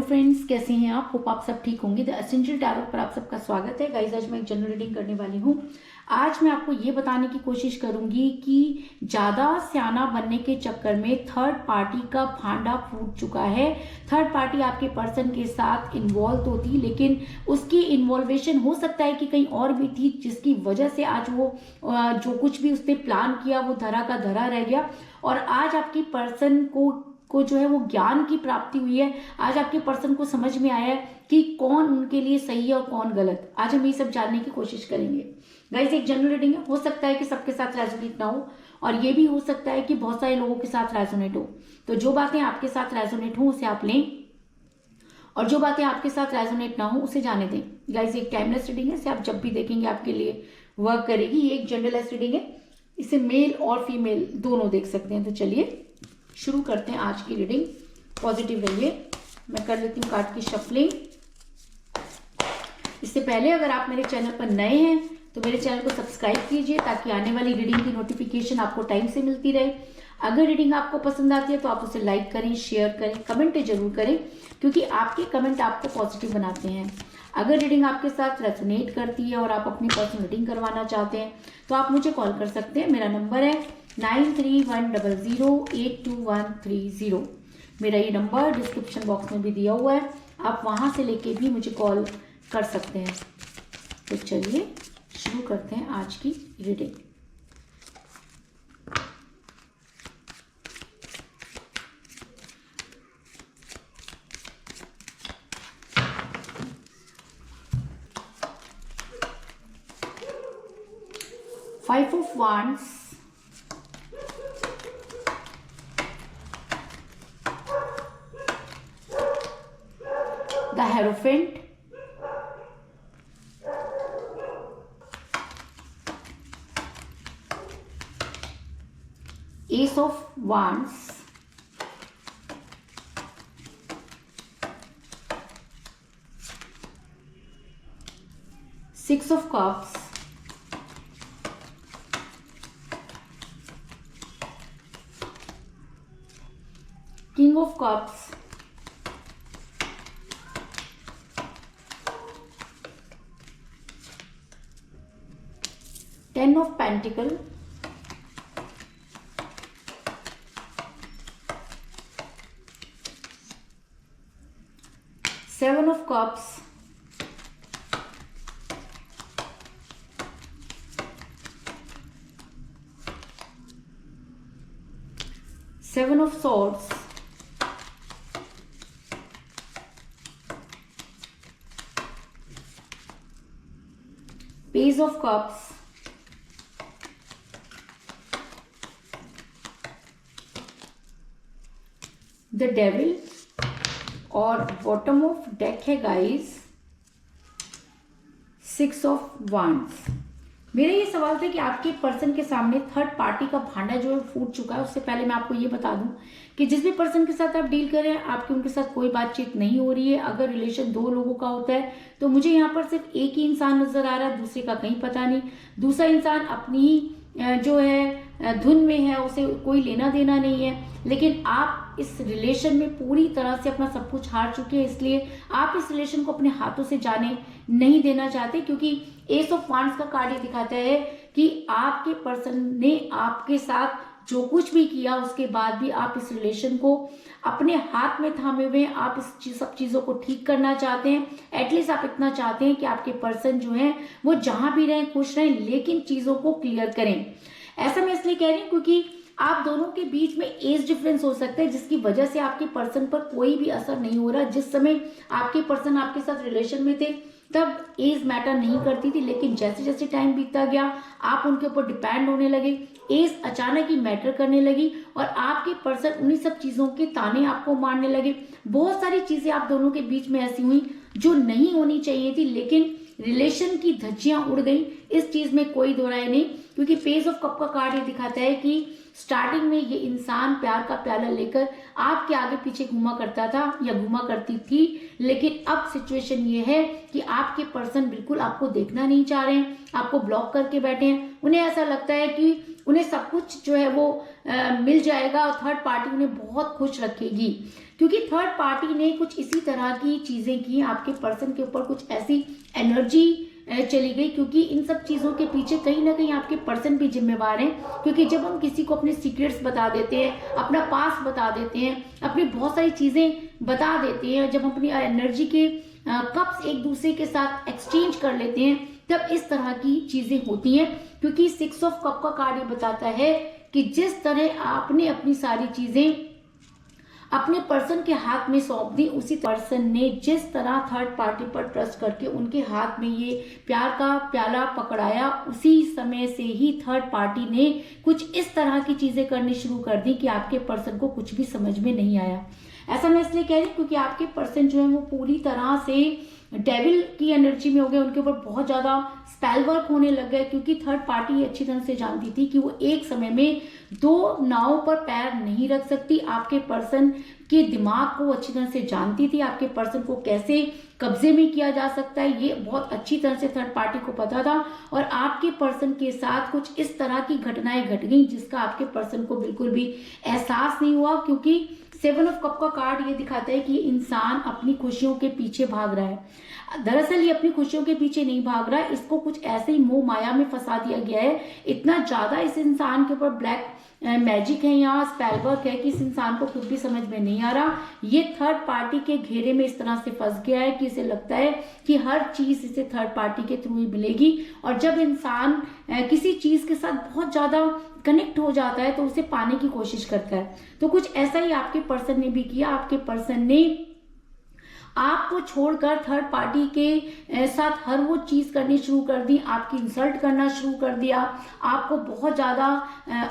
Friends, कैसे हैं आप? होप आप सब ठीक होंगे। द एसेंशियल टैरो पर आप सबका स्वागत है। गाइस, आज मैं एक जनरल रीडिंग करने वाली हूँ। आज मैं आपको ये बताने की कोशिश करूंगी कि ज़्यादा सियाना बनने के चक्कर में थर्ड पार्टी का भांडा फूट चुका है। थर्ड पार्टी आपके पर्सन के साथ इन्वॉल्व तो थी, लेकिन उसकी इन्वॉल्वेशन हो सकता है कि कहीं और भी थी, जिसकी वजह से आज वो जो कुछ भी उसने प्लान किया वो धरा का धरा रह गया। और आज आपकी पर्सन को जो है वो ज्ञान की प्राप्ति हुई है। आज आपके पर्सन को समझ में आया है कि कौन उनके लिए सही है और कौन गलत। आज हम ये सब जानने की कोशिश करेंगे। गाइस, एक जनरल रीडिंग है, हो सकता है कि सबके साथ रेजोनेट ना हो, और ये भी हो सकता है कि बहुत सारे लोगों के साथ रेजोनेट हो। तो जो बातें आपके साथ रेजोनेट हो उसे आप लें, और जो बातें आपके साथ रेजोनेट ना हो उसे जाने दें। गाइस, एक टाइमलेस रीडिंग है, इसे आप जब भी देखेंगे आपके लिए वर्क करेगी। ये एक जनरलेस रीडिंग है, इसे मेल और फीमेल दोनों देख सकते हैं। तो चलिए शुरू करते हैं आज की रीडिंग। पॉजिटिव रहिए। मैं कर लेती हूँ कार्ड की शफलिंग। इससे पहले अगर आप मेरे चैनल पर नए हैं तो मेरे चैनल को सब्सक्राइब कीजिए, ताकि आने वाली रीडिंग की नोटिफिकेशन आपको टाइम से मिलती रहे। अगर रीडिंग आपको पसंद आती है तो आप उसे लाइक करें, शेयर करें, कमेंट जरूर करें, क्योंकि आपके कमेंट आपको पॉजिटिव बनाते हैं। अगर रीडिंग आपके साथ रेजोनेट करती है और आप अपनी पर्सनल रीडिंग करवाना चाहते हैं तो आप मुझे कॉल कर सकते हैं। मेरा नंबर है 9310082130। मेरा ये नंबर डिस्क्रिप्शन बॉक्स में भी दिया हुआ है, आप वहां से लेके भी मुझे कॉल कर सकते हैं। तो चलिए शुरू करते हैं आज की reading. Five of Wands, the Hierophant, Ace of Wands, Six of Cups, King of Cups, Ten of Pentacles, Seven of Cups, Seven of Swords, Page of Cups, The Devil, और बॉटम ऑफ डेक है guys six of wands. मेरा ये सवाल था कि आपके person के सामने थर्ड पार्टी का भांडा जो है फूट चुका है। उससे पहले मैं आपको ये बता दूं कि जिस भी पर्सन के साथ आप डील कर रहे हैं, आपकी उनके साथ कोई बातचीत नहीं हो रही है। अगर रिलेशन दो लोगों का होता है तो मुझे यहाँ पर सिर्फ एक ही इंसान नजर आ रहा है, दूसरे का कहीं पता नहीं। दूसरा इंसान अपनी ही जो है धुन में है, उसे कोई लेना देना नहीं है। लेकिन आप इस रिलेशन में पूरी तरह से अपना सब कुछ हार चुके हैं, इसलिए आप इस रिलेशन को अपने हाथों से जाने नहीं देना चाहते। क्योंकि एस ऑफ वांड्स का कार्ड ये दिखाता है कि आपके पर्सन ने आपके साथ जो कुछ भी किया, उसके बाद भी आप इस रिलेशन को अपने हाथ में थामे हुए हैं। आप इस सब चीजों को ठीक करना चाहते हैं। एटलीस्ट आप इतना चाहते हैं कि आपके पर्सन जो है वो जहां भी रहें खुश रहें, लेकिन चीजों को क्लियर करें। ऐसा मैं इसलिए कह रही हूँ क्योंकि आप दोनों के बीच में एज डिफरेंस हो सकता है, जिसकी वजह से आपके पर्सन पर कोई भी असर नहीं हो रहा। जिस समय आपके पर्सन आपके साथ रिलेशन में थे तब एज मैटर नहीं करती थी, लेकिन जैसे जैसे टाइम बीतता गया आप उनके ऊपर डिपेंड होने लगे, एज अचानक ही मैटर करने लगी, और आपके पर्सन उन्हीं सब चीजों के ताने आपको मारने लगे। बहुत सारी चीजें आप दोनों के बीच में ऐसी हुई जो नहीं होनी चाहिए थी, लेकिन रिलेशन की धज्जियां उड़ गई, इस चीज में कोई दो राय नहीं। क्योंकि पेज ऑफ कप का कार्ड ये दिखाता है कि स्टार्टिंग में ये इंसान प्यार का प्याला लेकर आपके आगे पीछे घूमा करता था या घूमा करती थी, लेकिन अब सिचुएशन ये है कि आपके पर्सन बिल्कुल आपको देखना नहीं चाह रहे हैं, आपको ब्लॉक करके बैठे हैं। उन्हें ऐसा लगता है कि उन्हें सब कुछ जो है वो मिल जाएगा और थर्ड पार्टी उन्हें बहुत खुश रखेगी। क्योंकि थर्ड पार्टी ने कुछ इसी तरह की चीजें की, आपके पर्सन के ऊपर कुछ ऐसी एनर्जी चली गई, क्योंकि इन सब चीज़ों के पीछे कहीं ना कहीं आपके पर्सन भी जिम्मेवार हैं। क्योंकि जब हम किसी को अपने सीक्रेट्स बता देते हैं, अपना पास बता देते हैं, अपनी बहुत सारी चीज़ें बता देते हैं, जब हम अपनी एनर्जी के कप्स एक दूसरे के साथ एक्सचेंज कर लेते हैं, तब इस तरह की चीज़ें होती हैं। क्योंकि 6 ऑफ कप का कार्ड ये बताता है कि जिस तरह आपने अपनी सारी चीज़ें अपने पर्सन के हाथ में सौंप दी, उसी पर्सन ने जिस तरह थर्ड पार्टी पर ट्रस्ट करके उनके हाथ में ये प्यार का प्याला पकड़ाया, उसी समय से ही थर्ड पार्टी ने कुछ इस तरह की चीजें करनी शुरू कर दी कि आपके पर्सन को कुछ भी समझ में नहीं आया। ऐसा मैं इसलिए कह रही हूँ क्योंकि आपके पर्सन जो है वो पूरी तरह से डेविल की एनर्जी में हो गए, उनके ऊपर बहुत ज्यादा स्पेल वर्क होने लग गए। क्योंकि थर्ड पार्टी अच्छी तरह से जानती थी कि वो एक समय में 2 नावों पर पैर नहीं रख सकती। आपके पर्सन के दिमाग को अच्छी तरह से जानती थी, आपके पर्सन को कैसे कब्जे में किया जा सकता है ये बहुत अच्छी तरह से थर्ड पार्टी को पता था। और आपके पर्सन के साथ कुछ इस तरह की घटनाएं घट गई जिसका आपके पर्सन को बिल्कुल भी एहसास नहीं हुआ। क्योंकि 7 ऑफ कप का कार्ड ये दिखाता है कि इंसान अपनी खुशियों के पीछे भाग रहा है। दरअसल ये अपनी खुशियों के पीछे नहीं भाग रहा है, इसको कुछ ऐसे ही मोह माया में फंसा दिया गया है। इतना ज्यादा इस इंसान के ऊपर ब्लैक मैजिक है, यहाँ स्पेल वर्क है कि इस इंसान को कुछ भी समझ में नहीं आ रहा। ये थर्ड पार्टी के घेरे में इस तरह से फंस गया है कि इसे लगता है कि हर चीज इसे थर्ड पार्टी के थ्रू ही मिलेगी। और जब इंसान किसी चीज के साथ बहुत ज्यादा कनेक्ट हो जाता है तो उसे पाने की कोशिश करता है। तो कुछ ऐसा ही आपके पर्सन ने भी किया। आपके पर्सन ने आपको छोड़कर थर्ड पार्टी के साथ हर वो चीज करनी शुरू कर दी, आपकी इंसल्ट करना शुरू कर दिया, आपको बहुत ज्यादा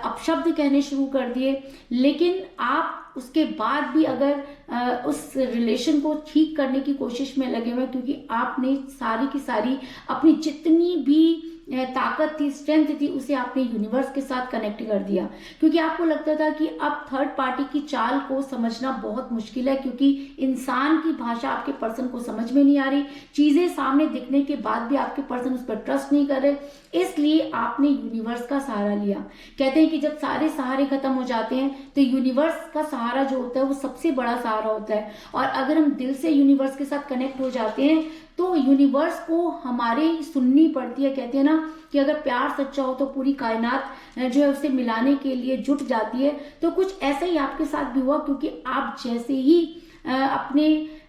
अपशब्द कहने शुरू कर दिए। लेकिन आप उसके बाद भी अगर उस रिलेशन को ठीक करने की कोशिश में लगे हुए, क्योंकि आपने सारी की सारी अपनी जितनी भी ताकत थी, स्ट्रेंथ थी, उसे आपने यूनिवर्स के साथ कनेक्ट कर दिया। क्योंकि आपको लगता था कि अब थर्ड पार्टी की चाल को समझना बहुत मुश्किल है, क्योंकि इंसान की भाषा आपके पर्सन को समझ में नहीं आ रही, चीजें सामने दिखने के बाद भी आपके पर्सन उस पर ट्रस्ट नहीं कर रहे, इसलिए आपने यूनिवर्स का सहारा लिया। कहते हैं कि जब सारे सहारे खत्म हो जाते हैं तो यूनिवर्स का सहारा जो होता है वो सबसे बड़ा सहारा होता है। और अगर हम दिल से यूनिवर्स के साथ कनेक्ट हो जाते हैं तो यूनिवर्स को हमारे सुननी पड़ती है। कहते हैं ना कि अगर प्यार सच्चा हो तो पूरी कायनात जो है उसे मिलाने के लिए जुट जाती है। तो कुछ ऐसा ही आपके साथ भी हुआ, क्योंकि आप जैसे ही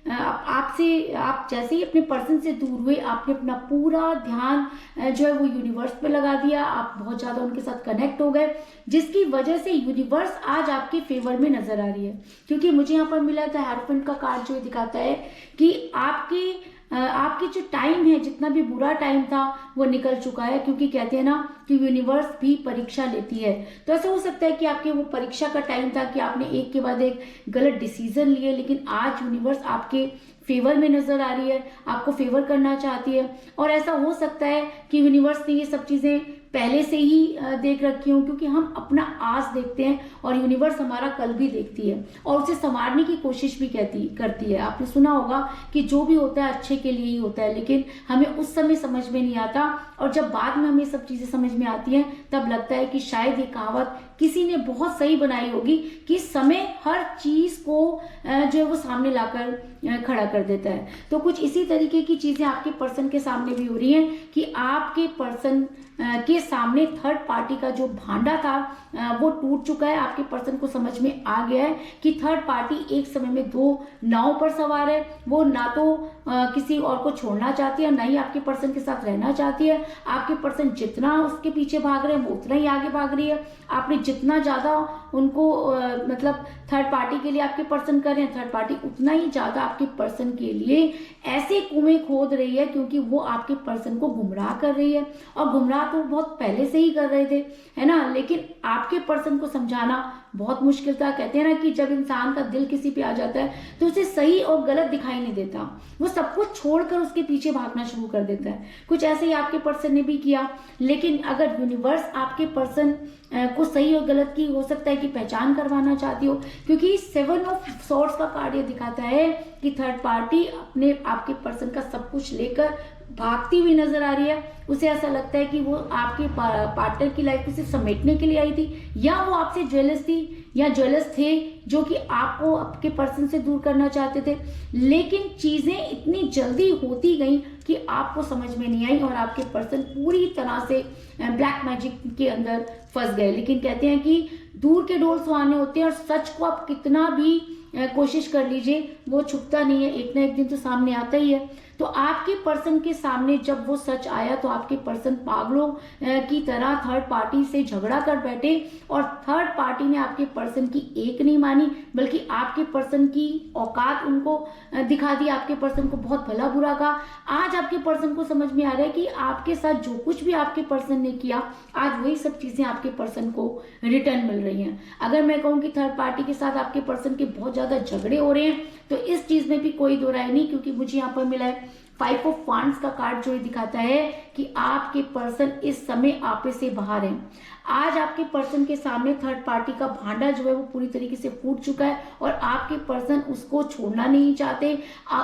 आप जैसे ही अपने पर्सन से दूर हुए, आपने अपना पूरा ध्यान जो है वो यूनिवर्स पे लगा दिया, आप बहुत ज्यादा उनके साथ कनेक्ट हो गए, जिसकी वजह से यूनिवर्स आज आपके फेवर में नजर आ रही है। क्योंकि मुझे यहाँ पर मिला था हेरोफेंट का कार्ड जो दिखाता है कि आपकी जो टाइम है, जितना भी बुरा टाइम था वो निकल चुका है। क्योंकि कहते हैं ना कि यूनिवर्स भी परीक्षा लेती है। तो ऐसा हो सकता है कि आपके वो परीक्षा का टाइम था कि आपने एक के बाद एक गलत डिसीजन लिए, लेकिन आज यूनिवर्स आपके फेवर में नजर आ रही है, आपको फेवर करना चाहती है। और ऐसा हो सकता है कि यूनिवर्स ने ये सब चीजें पहले से ही देख रखी हूँ, क्योंकि हम अपना आज देखते हैं और यूनिवर्स हमारा कल भी देखती है और उसे संवारने की कोशिश भी करती है। आपने सुना होगा कि जो भी होता है अच्छे के लिए ही होता है, लेकिन हमें उस समय समझ में नहीं आता, और जब बाद में हमें सब चीजें समझ में आती हैं तब लगता है कि शायद ये कहावत किसी ने बहुत सही बनाई होगी कि समय हर चीज को जो है वो सामने लाकर खड़ा कर देता है। तो कुछ इसी तरीके की चीजें आपके पर्सन के सामने भी हो रही हैं कि आपके पर्सन के सामने थर्ड पार्टी का जो भांडा था वो टूट चुका है। आपके पर्सन को समझ में आ गया है कि थर्ड पार्टी एक समय में 2 नाव पर सवार है। वो ना तो किसी और को छोड़ना चाहती है, ना ही आपके पर्सन के साथ रहना चाहती है। आपके पर्सन जितना उसके पीछे भाग रहे हैं वो उतना ही आगे भाग रही है। आपने जितना ज्यादा उनको मतलब थर्ड पार्टी के लिए आपके पर्सन कर रहे हैं, थर्ड पार्टी उतना ही ज्यादा आपके पर्सन के लिए ऐसे कुएं खोद रही है, क्योंकि वो आपके पर्सन को गुमराह कर रही है। और गुमराह तो बहुत पहले से ही कर रहे थे, है ना, लेकिन आपके पर्सन को समझाना बहुत मुश्किल था। कहते हैं ना कि जब इंसान का दिल किसी पे आ जाता है तो उसे सही और गलत दिखाई नहीं देता, वो सब कुछ छोड़कर उसके पीछे भागना शुरू कर देता है। कुछ ऐसे ही आपके पर्सन ने भी किया। लेकिन अगर यूनिवर्स आपके पर्सन को सही और गलत की हो सकता है कि पहचान करवाना चाहती हो, क्योंकि 7 ऑफ सोर्ड्स का कार्ड ये दिखाता है कि थर्ड पार्टी अपने आपके पर्सन का सब कुछ लेकर भागती हुई नजर आ रही है। उसे ऐसा लगता है कि वो आपके पार्टनर की लाइफ को सिर्फ समेटने के लिए आई थी, या वो आपसे जेलस थी, या ज्वेलर्स थे जो कि आपको आपके पर्सन से दूर करना चाहते थे, लेकिन चीज़ें इतनी जल्दी होती गई कि आपको समझ में नहीं आई और आपके पर्सन पूरी तरह से ब्लैक मैजिक के अंदर फंस गए। लेकिन कहते हैं कि दूर के डोर सुहाने होते हैं और सच को आप कितना भी कोशिश कर लीजिए वो छुपता नहीं है, एक ना एक दिन तो सामने आता ही है। तो आपके पर्सन के सामने जब वो सच आया तो आपके पर्सन पागलों की तरह थर्ड पार्टी से झगड़ा कर बैठे और थर्ड पार्टी ने आपके पर्सन की एक नहीं मानी बल्कि आपके पर्सन की औकात उनको दिखा दी, आपके पर्सन को बहुत भला बुरा कहा। आज आपके पर्सन को समझ में आ रहा है कि आपके साथ जो कुछ भी आपके पर्सन ने किया आज वही सब चीजें आपके पर्सन को रिटर्न मिल रही हैं। अगर मैं कहूँ कि थर्ड पार्टी के साथ आपके पर्सन के बहुत ज्यादा झगड़े हो रहे हैं तो इस चीज में भी कोई दो राय नहीं, क्योंकि मुझे यहाँ पर मिला है 5 ऑफ वांड्स का कार्ड जो ये दिखाता है कि आपके पर्सन इस समय आपे से बाहर है। आज आपके पर्सन के सामने थर्ड पार्टी का भांडा जो है वो पूरी तरीके से फूट चुका है और आपके पर्सन उसको छोड़ना नहीं चाहते,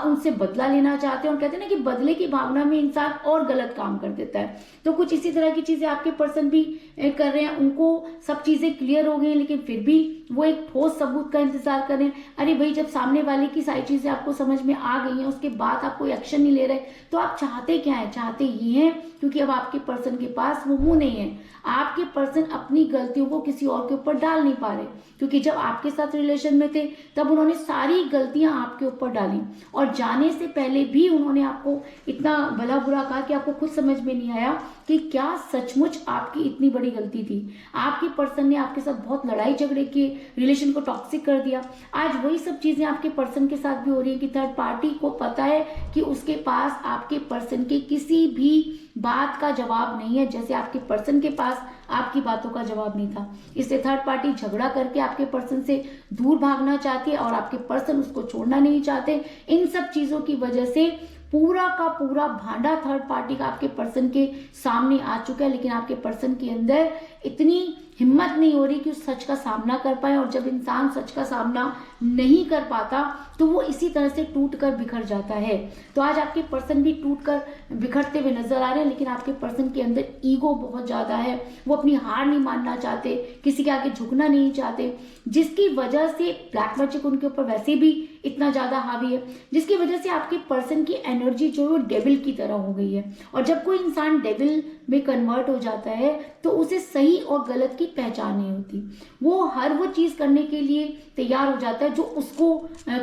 उनसे बदला लेना चाहते हैं और कहते हैं ना कि बदले की भावना में इंसान और गलत काम कर देता है। तो कुछ इसी तरह की चीजें आपके पर्सन भी कर रहे हैं। उनको सब चीजें क्लियर हो गई लेकिन फिर भी वो एक ठोस सबूत का इंतजार कर रहे हैं। अरे भाई, जब सामने वाले की सारी चीजें आपको समझ में आ गई हैं उसके बाद आप कोई एक्शन नहीं ले रहे तो आप चाहते क्या है? चाहते ये हैं क्योंकि अब आपके पर्सन के पास वो मुंह नहीं है। आपके पर्सन अपनी गलतियों को किसी और के ऊपर डाल नहीं पा रहे, क्योंकि जब आपके साथ रिलेशन में थे तब उन्होंने सारी गलतियां आपके ऊपर डाली और जाने से पहले भी उन्होंने आपको इतना भला बुरा कहा कि आपको खुद समझ में नहीं आया कि क्या सचमुच आपकी इतनी बड़ी गलती थी। आपके पर्सन ने आपके साथ बहुत लड़ाई झगड़े किए, रिलेशन को टॉक्सिक कर दिया। आज वही सब चीजें आपके पर्सन के साथ भी हो रही है कि थर्ड पार्टी को पता है कि उसके पास आपके पर्सन के किसी भी बात का जवाब नहीं है, जैसे आपके पर्सन के पास आपकी बातों का जवाब नहीं था। इसलिए थर्ड पार्टी झगड़ा करके आपके पर्सन से दूर भागना चाहती है और आपके पर्सन उसको छोड़ना नहीं चाहते। इन सब चीजों की वजह से पूरा का पूरा भांडा थर्ड पार्टी का आपके पर्सन के सामने आ चुका है, लेकिन आपके पर्सन के अंदर इतनी हिम्मत नहीं हो रही कि उस सच का सामना कर पाए। और जब इंसान सच का सामना नहीं कर पाता तो वो इसी तरह से टूट कर बिखर जाता है। तो आज आपके पर्सन भी टूट कर बिखरते हुए नजर आ रहे हैं, लेकिन आपके पर्सन के अंदर ईगो बहुत ज्यादा है। वो अपनी हार नहीं मानना चाहते, किसी के आगे झुकना नहीं चाहते, जिसकी वजह से ब्लैक मैजिक उनके ऊपर वैसे भी इतना ज्यादा हावी है, जिसकी वजह से आपके पर्सन की एनर्जी जो है डेविल की तरह हो गई है। और जब कोई इंसान डेविल में कन्वर्ट हो जाता है तो उसे सही और गलत की पहचान नहीं होती। वो हर वो चीज करने के लिए तैयार हो जाता है जो उसको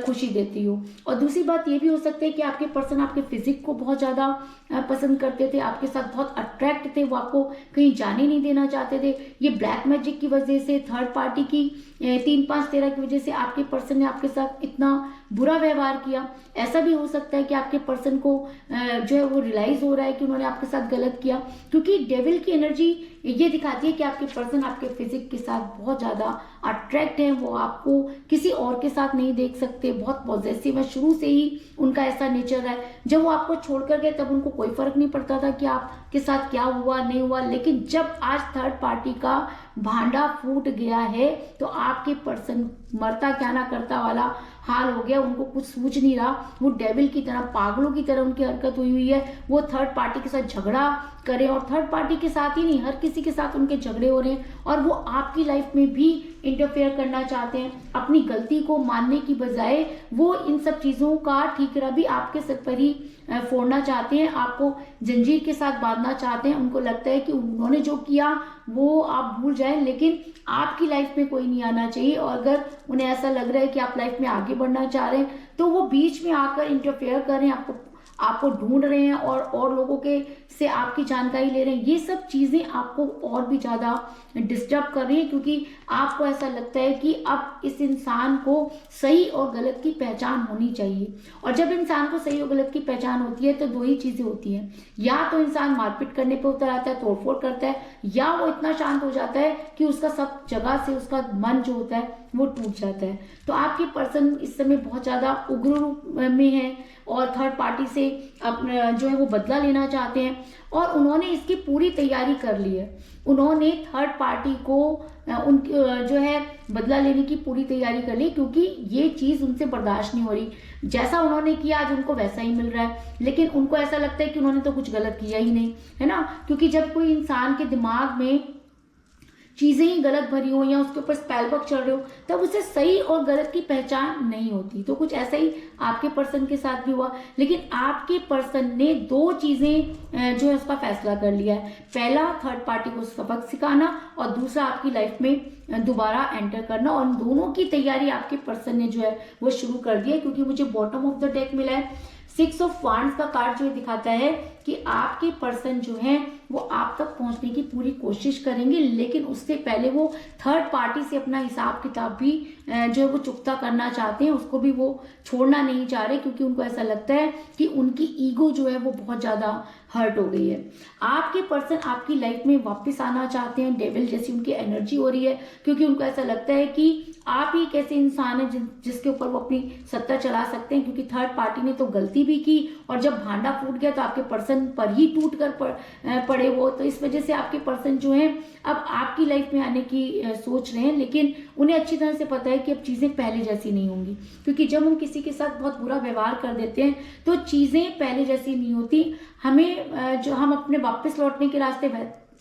खुशी देती हो। और दूसरी बात ये भी हो सकती है कि आपके पर्सन आपके फिजिक को बहुत ज्यादा पसंद करते थे, आपके साथ बहुत अट्रैक्ट थे, वो आपको कहीं जाने नहीं देना चाहते थे। ये ब्लैक मैजिक की वजह से, थर्ड पार्टी की 3, 5, 13 की वजह से आपके पर्सन ने आपके साथ इतना बुरा व्यवहार किया। ऐसा भी हो सकता है कि आपके पर्सन को जो है वो रियलाइज हो रहा है कि उन्होंने आपके साथ गलत किया, क्योंकि डेविल की एनर्जी ये दिखाती है कि आपके पर्सन आपके फिजिक के साथ बहुत ज्यादा अट्रैक्ट है। वो आपको किसी और के साथ नहीं देख सकते, बहुत पॉजिटिव है, शुरू से ही उनका ऐसा नेचर है। जब वो आपको छोड़कर गए तब उनको कोई फर्क नहीं पड़ता था कि आपके साथ क्या हुआ नहीं हुआ, लेकिन जब आज थर्ड पार्टी का भांडा फूट गया है तो आपके पर्सन मरता क्या ना करता वाला हाल हो गया। उनको कुछ सूझ नहीं रहा, वो डेविल की तरह, पागलों की तरह उनकी हरकत हुई है। वो थर्ड पार्टी के साथ झगड़ा करें, और थर्ड पार्टी के साथ ही नहीं, हर किसी के साथ उनके झगड़े हो रहे हैं और वो आपकी लाइफ में भी इंटरफेयर करना चाहते हैं। अपनी गलती को मानने की बजाय वो इन सब चीजों का ठीकरा भी आपके सिर पर ही फोड़ना चाहते हैं, आपको जंजीर के साथ बांधना चाहते हैं। उनको लगता है कि उन्होंने जो किया वो आप भूल जाएं, लेकिन आपकी लाइफ में कोई नहीं आना चाहिए। और अगर उन्हें ऐसा लग रहा है कि आप लाइफ में आगे बढ़ना चाह रहे हैं तो वो बीच में आकर इंटरफेयर कर रहे हैं, आपको ढूंढ रहे हैं और लोगों के से आपकी जानकारी ले रहे हैं। ये सब चीजें आपको और भी ज्यादा डिस्टर्ब कर रही है, क्योंकि आपको ऐसा लगता है कि अब इस इंसान को सही और गलत की पहचान होनी चाहिए। और जब इंसान को सही और गलत की पहचान होती है तो दो ही चीजें होती हैं, या तो इंसान मारपीट करने पे उतर आता है, तोड़फोड़ करता है, या वो इतना शांत हो जाता है कि उसका सब जगह से उसका मन जो होता है वो टूट जाता है। तो आपके पर्सन इस समय बहुत ज्यादा उग्र रूप में है और थर्ड पार्टी से अपना जो है वो बदला लेना चाहते हैं, और उन्होंने इसकी पूरी तैयारी कर ली है। उन्होंने थर्ड पार्टी को उनकी जो है बदला लेने की पूरी तैयारी कर ली, क्योंकि ये चीज उनसे बर्दाश्त नहीं हो रही। जैसा उन्होंने किया आज उनको वैसा ही मिल रहा है, लेकिन उनको ऐसा लगता है कि उन्होंने तो कुछ गलत किया ही नहीं, है ना। क्योंकि जब कोई इंसान के दिमाग में चीज़ें ही गलत भरी हो या उसके ऊपर स्पेल वर्क चल रहे हो, तब उसे सही और गलत की पहचान नहीं होती। तो कुछ ऐसा ही आपके पर्सन के साथ भी हुआ, लेकिन आपके पर्सन ने दो चीज़ें जो है उसका फैसला कर लिया है। पहला, थर्ड पार्टी को सबक सिखाना, और दूसरा आपकी लाइफ में दोबारा एंटर करना। और दोनों की तैयारी आपके पर्सन ने जो है वो शुरू कर दी है, क्योंकि मुझे बॉटम ऑफ द डेक मिला है 6 ऑफ वांड्स का कार्ड, जो दिखाता है कि आपके पर्सन जो है वो आप तक पहुंचने की पूरी कोशिश करेंगे, लेकिन उससे पहले वो थर्ड पार्टी से अपना हिसाब किताब भी जो है वो चुकता करना चाहते हैं, उसको भी वो छोड़ना नहीं चाह रहे, क्योंकि उनको ऐसा लगता है कि उनकी ईगो जो है वो बहुत ज़्यादा हर्ट हो गई है। आपके पर्सन आपकी लाइफ में वापस आना चाहते हैं, डेविल जैसी उनकी एनर्जी हो रही है, क्योंकि उनको ऐसा लगता है कि आप ही एक ऐसे इंसान है जिसके ऊपर वो अपनी सत्ता चला सकते हैं, क्योंकि थर्ड पार्टी ने तो गलती भी की, और जब भांडा फूट गया तो आपके पर्सन पर ही टूट कर पड़े वो। तो इस वजह से आपके पर्सन जो है अब आपकी लाइफ में आने की सोच रहे हैं, लेकिन उन्हें अच्छी तरह से पता है कि अब चीज़ें पहले जैसी नहीं होंगी, क्योंकि जब हम किसी के साथ बहुत बुरा व्यवहार कर देते हैं तो चीज़ें पहले जैसी नहीं होती। हमें जो हम अपने वापस लौटने के रास्ते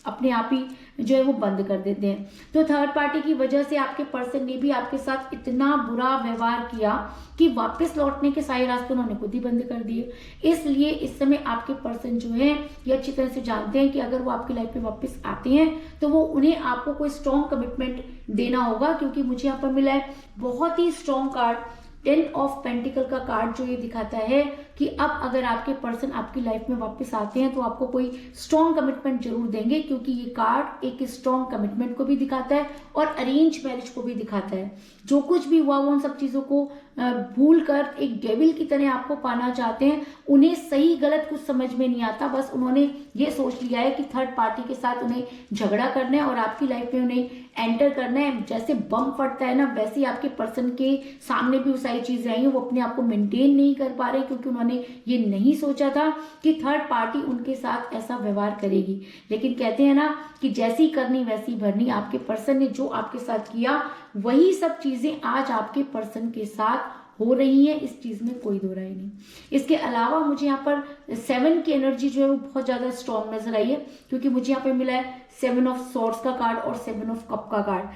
अपने आप ही जो है वो बंद कर देते हैं। तो थर्ड पार्टी की वजह से आपके पर्सन ने भी आपके साथ इतना बुरा व्यवहार किया कि वापस लौटने के सारे रास्ते उन्होंने खुद ही बंद कर दिए। इसलिए इस समय आपके पर्सन जो है ये अच्छी तरह से जानते हैं कि अगर वो आपकी लाइफ में वापस आते हैं तो वो उन्हें आपको कोई स्ट्रॉन्ग कमिटमेंट देना होगा, क्योंकि मुझे यहाँ पर मिला है बहुत ही स्ट्रॉन्ग कार्ड 10 ऑफ पेंटिकल का कार्ड, जो ये दिखाता है कि अब अगर आपके पर्सन आपकी लाइफ में वापस आते हैं तो आपको कोई स्ट्रॉन्ग कमिटमेंट जरूर देंगे, क्योंकि ये कार्ड एक स्ट्रॉन्ग कमिटमेंट को भी दिखाता है और अरेंज मैरिज को भी दिखाता है। जो कुछ भी हुआ वो उन सब चीज़ों को भूल कर एक डेविल की तरह आपको पाना चाहते हैं। उन्हें सही गलत कुछ समझ में नहीं आता, बस उन्होंने ये सोच लिया है कि थर्ड पार्टी के साथ उन्हें झगड़ा करना है और आपकी लाइफ में उन्हें एंटर करना है। जैसे बम फटता है ना, वैसे ही आपके पर्सन के सामने भी वो सारी चीजें आई हैं। वो अपने आप को मेंटेन नहीं कर पा रहे, क्योंकि उन्होंने ये नहीं सोचा था कि थर्ड पार्टी उनके साथ ऐसा व्यवहार करेगी। लेकिन कहते हैं ना कि जैसी करनी वैसी भरनी। आपके पर्सन ने जो आपके साथ किया वही सब चीजें आज आपके पर्सन के साथ हो रही है, इस चीज में कोई दो राय नहीं। इसके अलावा मुझे यहाँ पर 7 की एनर्जी जो है वो बहुत ज्यादा स्ट्रॉन्ग नजर आई है, क्योंकि मुझे यहाँ पे मिला है 7 ऑफ सॉर्ड्स का कार्ड और 7 ऑफ कप का कार्ड।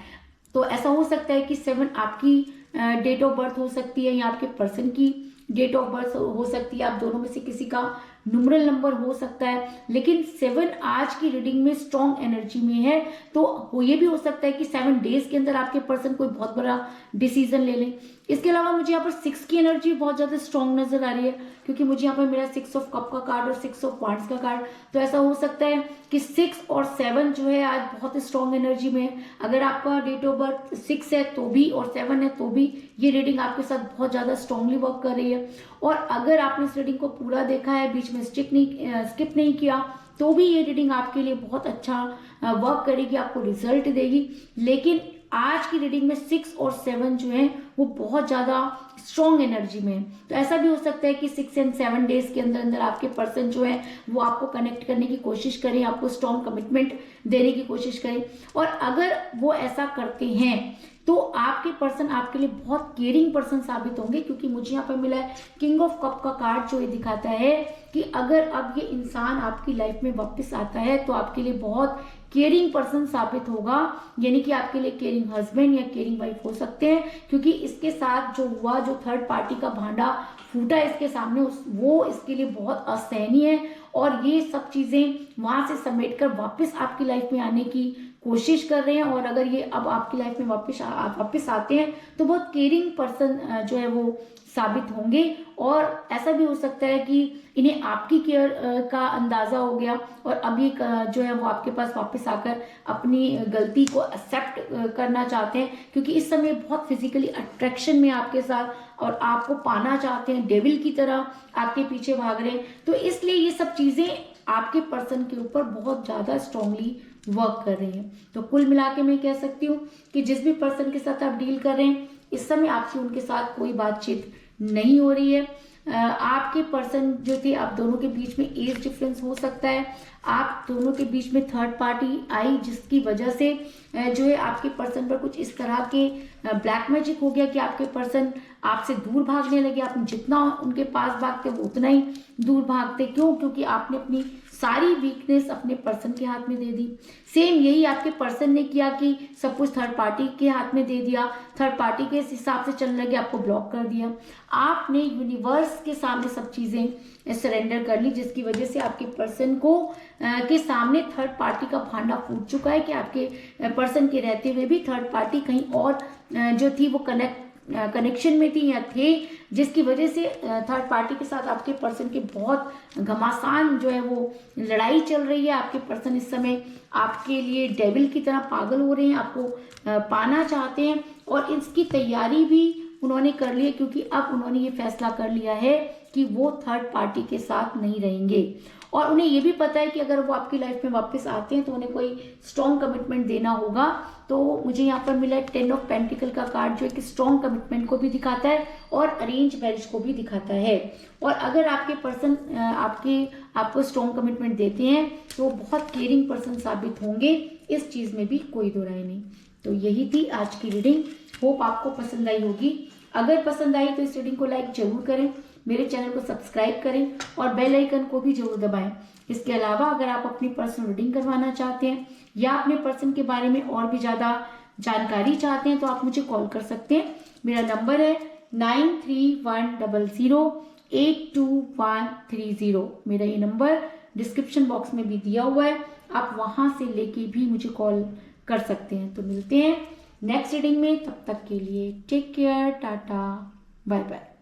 तो ऐसा हो सकता है कि 7 आपकी डेट ऑफ बर्थ हो सकती है या आपके पर्सन की डेट ऑफ बर्थ हो सकती है, आप दोनों में से किसी का न्यूमरल नंबर हो सकता है। लेकिन 7 आज की रीडिंग में स्ट्रॉन्ग एनर्जी में है, तो ये भी हो सकता है कि 7 डेज के अंदर आपके पर्सन कोई बहुत बड़ा डिसीजन ले लें। इसके अलावा मुझे यहाँ पर 6 की एनर्जी बहुत ज्यादा स्ट्रॉन्ग नजर आ रही है, क्योंकि मुझे यहाँ पर मेरा 6 ऑफ कप का कार्ड और 6 ऑफ वांड्स का कार्ड। तो ऐसा हो सकता है कि 6 और 7 जो है आज बहुत स्ट्रॉन्ग एनर्जी में है। अगर आपका डेट ऑफ बर्थ 6 है तो भी और 7 है तो भी ये रीडिंग आपके साथ बहुत ज्यादा स्ट्रांगली वर्क कर रही है। और अगर आपने इस रीडिंग को पूरा देखा है, बीच में स्किप नहीं किया, तो भी ये रीडिंग आपके लिए बहुत अच्छा वर्क करेगी, आपको रिजल्ट देगी। लेकिन आज की रीडिंग में 6 और 7 जो है वो बहुत ज्यादा स्ट्रॉन्ग एनर्जी में है। तो ऐसा भी हो सकता है कि 6 एंड 7 डेज के अंदर अंदर आपके पर्सन जो है वो आपको कनेक्ट करने की कोशिश करें, आपको स्ट्रॉन्ग कमिटमेंट देने की कोशिश करें। और अगर वो ऐसा करते हैं तो आपके पर्सन आपके लिए बहुत केयरिंग पर्सन साबित होंगे, क्योंकि मुझे यहाँ पर मिला है किंग ऑफ कप का कार्ड, जो ये दिखाता है कि अगर अब ये इंसान आपकी लाइफ में वापस आता है तो आपके लिए बहुत केयरिंग पर्सन साबित होगा, यानी कि आपके लिए केयरिंग हस्बैंड या केयरिंग वाइफ हो सकते हैं। क्योंकि इसके साथ जो हुआ, जो थर्ड पार्टी का भांडा फूटा इसके सामने, वो इसके लिए बहुत असहनीय है। और ये सब चीजें वहां से समेट कर वापस आपकी लाइफ में आने की कोशिश कर रहे हैं। और अगर ये अब आपकी लाइफ में वापस आते हैं तो बहुत केयरिंग पर्सन जो है वो साबित होंगे। और ऐसा भी हो सकता है कि इन्हें आपकी केयर का अंदाजा हो गया और अब ये जो है वो आपके पास वापस आकर अपनी गलती को एक्सेप्ट करना चाहते हैं, क्योंकि इस समय बहुत फिजिकली अट्रैक्शन में आपके साथ और आपको पाना चाहते हैं, डेविल की तरह आपके पीछे भाग रहे हैं। तो इसलिए ये सब चीजें आपके पर्सन के ऊपर बहुत ज्यादा स्ट्रांगली वर्क कर रही है। तो कुल मिला के मैं कह सकती हूँ कि जिस भी पर्सन के साथ आप डील कर रहे हैं, इस समय आपकी उनके साथ कोई बातचीत नहीं हो रही है। आपके पर्सन जो थे, आप दोनों के बीच में एज डिफरेंस हो सकता है, आप दोनों के बीच में थर्ड पार्टी आई, जिसकी वजह से जो है आपके पर्सन पर कुछ इस तरह के ब्लैक मैजिक हो गया कि आपके पर्सन आपसे दूर भागने लगे। आप जितना उनके पास भागते वो उतना ही दूर भागते। क्यों? क्योंकि आपने अपनी सारी वीकनेस अपने पर्सन के हाथ में दे दी। सेम यही आपके पर्सन ने किया कि सब कुछ थर्ड पार्टी के हाथ में दे दिया, थर्ड पार्टी के हिसाब से चलने लगे, आपको ब्लॉक कर दिया। आपने यूनिवर्स के सामने सब चीजें सरेंडर कर ली, जिसकी वजह से आपके पर्सन को के सामने थर्ड पार्टी का भांडा फूट चुका है कि आपके पर्सन के रहते हुए भी थर्ड पार्टी कहीं और जो थी वो कनेक्शन में थी या थे, जिसकी वजह से थर्ड पार्टी के साथ आपके पर्सन के बहुत घमासान जो है वो लड़ाई चल रही है। आपके पर्सन इस समय आपके लिए डेविल की तरह पागल हो रहे हैं, आपको पाना चाहते हैं, और इसकी तैयारी भी उन्होंने कर ली है, क्योंकि अब उन्होंने ये फैसला कर लिया है कि वो थर्ड पार्टी के साथ नहीं रहेंगे। और उन्हें ये भी पता है कि अगर वो आपकी लाइफ में वापस आते हैं तो उन्हें कोई स्ट्रॉन्ग कमिटमेंट देना होगा। तो मुझे यहाँ पर मिला है 10 ऑफ पेंटिकल का कार्ड, जो एक स्ट्रॉन्ग कमिटमेंट को भी दिखाता है और अरेंज मैरिज को भी दिखाता है। और अगर आपके पर्सन आपको स्ट्रॉन्ग कमिटमेंट देते हैं तो बहुत केयरिंग पर्सन साबित होंगे, इस चीज में भी कोई दो राय नहीं। तो यही थी आज की रीडिंग, होप आपको पसंद आई होगी। अगर पसंद आई तो इस रीडिंग को लाइक जरूर करें, मेरे चैनल को सब्सक्राइब करें और बेल आइकन को भी जरूर दबाएं। इसके अलावा अगर आप अपनी पर्सनल रीडिंग करवाना चाहते हैं या अपने पर्सन के बारे में और भी ज़्यादा जानकारी चाहते हैं तो आप मुझे कॉल कर सकते हैं। मेरा नंबर है 9310082130। मेरा ये नंबर डिस्क्रिप्शन बॉक्स में भी दिया हुआ है, आप वहां से लेके भी मुझे कॉल कर सकते हैं। तो मिलते हैं नेक्स्ट रीडिंग में, तब तक के लिए take care, tata, bye bye.